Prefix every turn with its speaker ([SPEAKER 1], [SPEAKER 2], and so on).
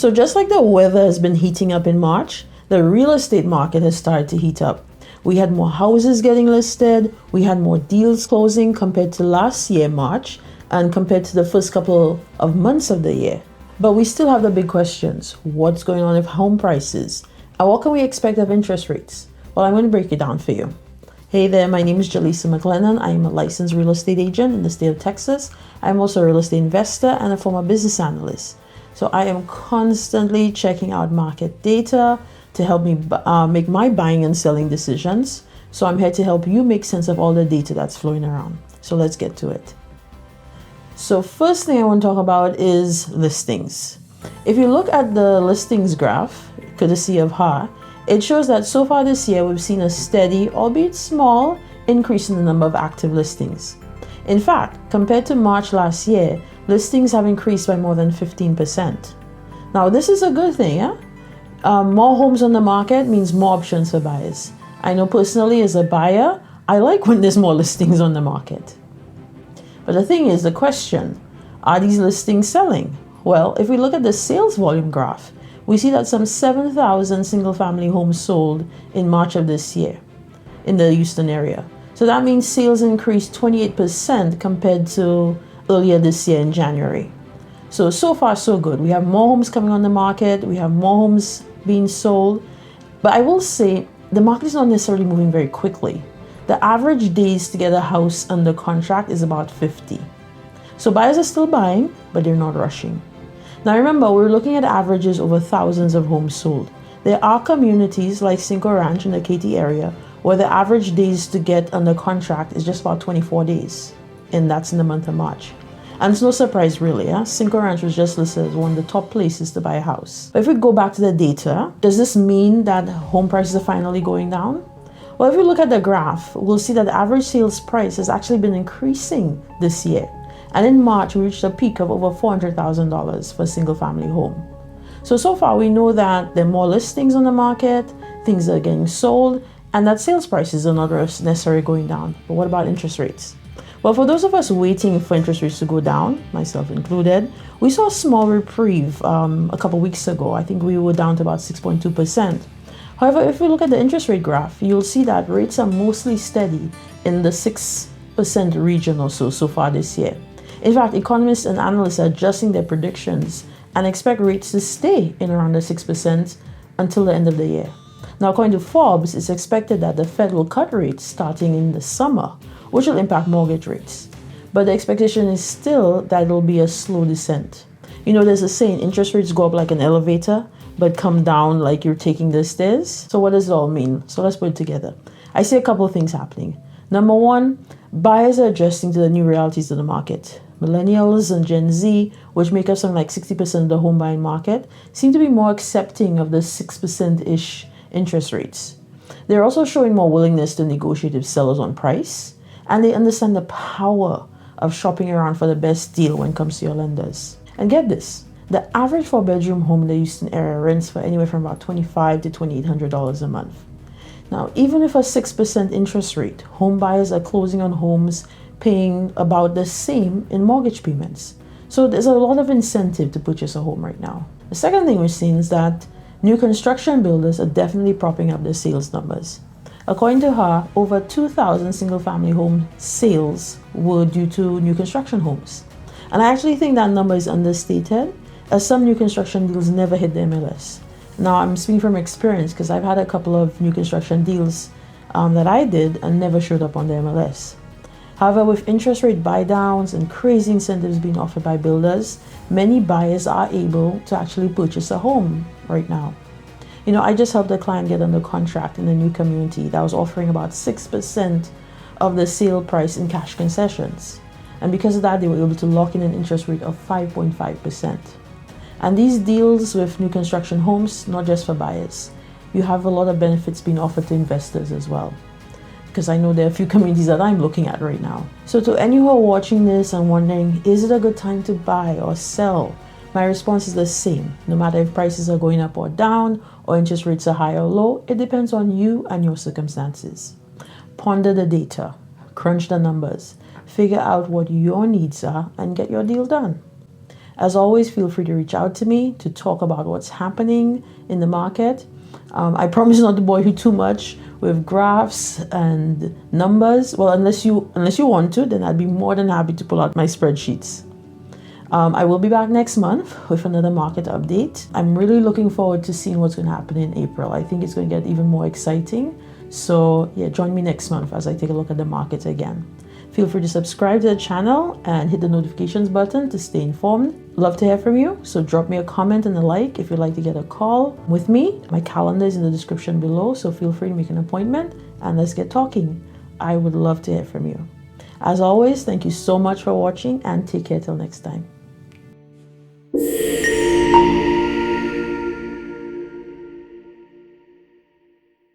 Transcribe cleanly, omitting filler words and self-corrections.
[SPEAKER 1] So just like the weather has been heating up in March, the real estate market has started to heat up. We had more houses getting listed, we had more deals closing compared to last year, March, and compared to the first couple of months of the year. But we still have the big questions. What's going on with home prices? And what can we expect of interest rates? Well, I'm going to break it down for you. Hey there, my name is Jaleesa McLennan. I am a licensed real estate agent in the state of Texas. I'm also a real estate investor and a former business analyst. So I am constantly checking out market data to help me make my buying and selling decisions. So I'm here to help you make sense of all the data that's flowing around. So let's get to it. So first thing I want to talk about is listings. If you look at the listings graph, courtesy of HAR, it shows that so far this year we've seen a steady, albeit small, increase in the number of active listings. In fact, compared to March last year, listings have increased by more than 15%. Now this is a good thing, yeah? More homes on the market means more options for buyers. I know personally as a buyer, I like when there's more listings on the market. But the thing is, the question, are these listings selling? Well, if we look at the sales volume graph, we see that some 7,000 single-family homes sold in March of this year in the Houston area. So that means sales increased 28% compared to earlier this year in January. So far so good. We have more homes coming on the market. We have more homes being sold. But I will say the market is not necessarily moving very quickly. The average days to get a house under contract is about 50. So buyers are still buying, but they're not rushing. Now remember, we're looking at averages over thousands of homes sold. There are communities like Cinco Ranch in the Katy area where the average days to get under contract is just about 24 days. And that's in the month of March. And it's no surprise really, Cinco Ranch was just listed as one of the top places to buy a house. But if we go back to the data, does this mean that home prices are finally going down? Well, if we look at the graph, we'll see that the average sales price has actually been increasing this year. And in March, we reached a peak of over $400,000 for a single family home. So far we know that there are more listings on the market, things are getting sold, and that sales prices are not necessarily going down. But what about interest rates? Well, for those of us waiting for interest rates to go down, myself included, we saw a small reprieve a couple weeks ago. I think we were down to about 6.2%. However, if we look at the interest rate graph, you'll see that rates are mostly steady in the 6% region or so far this year. In fact, economists and analysts are adjusting their predictions and expect rates to stay in around the 6% until the end of the year. Now, according to Forbes, it's expected that the Fed will cut rates starting in the summer, which will impact mortgage rates. But the expectation is still that it'll be a slow descent. You know, there's a saying, interest rates go up like an elevator, but come down like you're taking the stairs. So what does it all mean? So let's put it together. I see a couple of things happening. Number one, buyers are adjusting to the new realities of the market. Millennials and Gen Z, which make up something like 60% of the home buying market, seem to be more accepting of the 6%-ish interest rates. They're also showing more willingness to negotiate with sellers on price, and they understand the power of shopping around for the best deal when it comes to your lenders. And get this, the average 4-bedroom home in the Houston area rents for anywhere from about $2,500 to $2,800 a month. Now, even with a 6% interest rate, home buyers are closing on homes paying about the same in mortgage payments. So there's a lot of incentive to purchase a home right now. The second thing we're seeing is that new construction builders are definitely propping up their sales numbers. According to her, over 2,000 single-family home sales were due to new construction homes. And I actually think that number is understated, as some new construction deals never hit the MLS. Now, I'm speaking from experience because I've had a couple of new construction deals that I did and never showed up on the MLS. However, with interest rate buy downs and crazy incentives being offered by builders, many buyers are able to actually purchase a home right now. You know, I just helped a client get under contract in a new community that was offering about 6% of the sale price in cash concessions. And because of that, they were able to lock in an interest rate of 5.5%. And these deals with new construction homes, not just for buyers, you have a lot of benefits being offered to investors as well. Because I know there are a few communities that I'm looking at right now. So to any who are watching this and wondering, is it a good time to buy or sell? My response is the same. No matter if prices are going up or down, or interest rates are high or low, it depends on you and your circumstances. Ponder the data, crunch the numbers, figure out what your needs are, and get your deal done. As always, feel free to reach out to me to talk about what's happening in the market. I promise not to bore you too much with graphs and numbers. Well, unless you want to, then I'd be more than happy to pull out my spreadsheets. I will be back next month with another market update. I'm really looking forward to seeing what's going to happen in April. I think it's going to get even more exciting. So yeah, join me next month as I take a look at the market again. Feel free to subscribe to the channel and hit the notifications button to stay informed. Love to hear from you, so drop me a comment and a like if you'd like to get a call with me. My calendar is in the description below, so feel free to make an appointment and let's get talking. I would love to hear from you. As always, thank you so much for watching and take care till next time.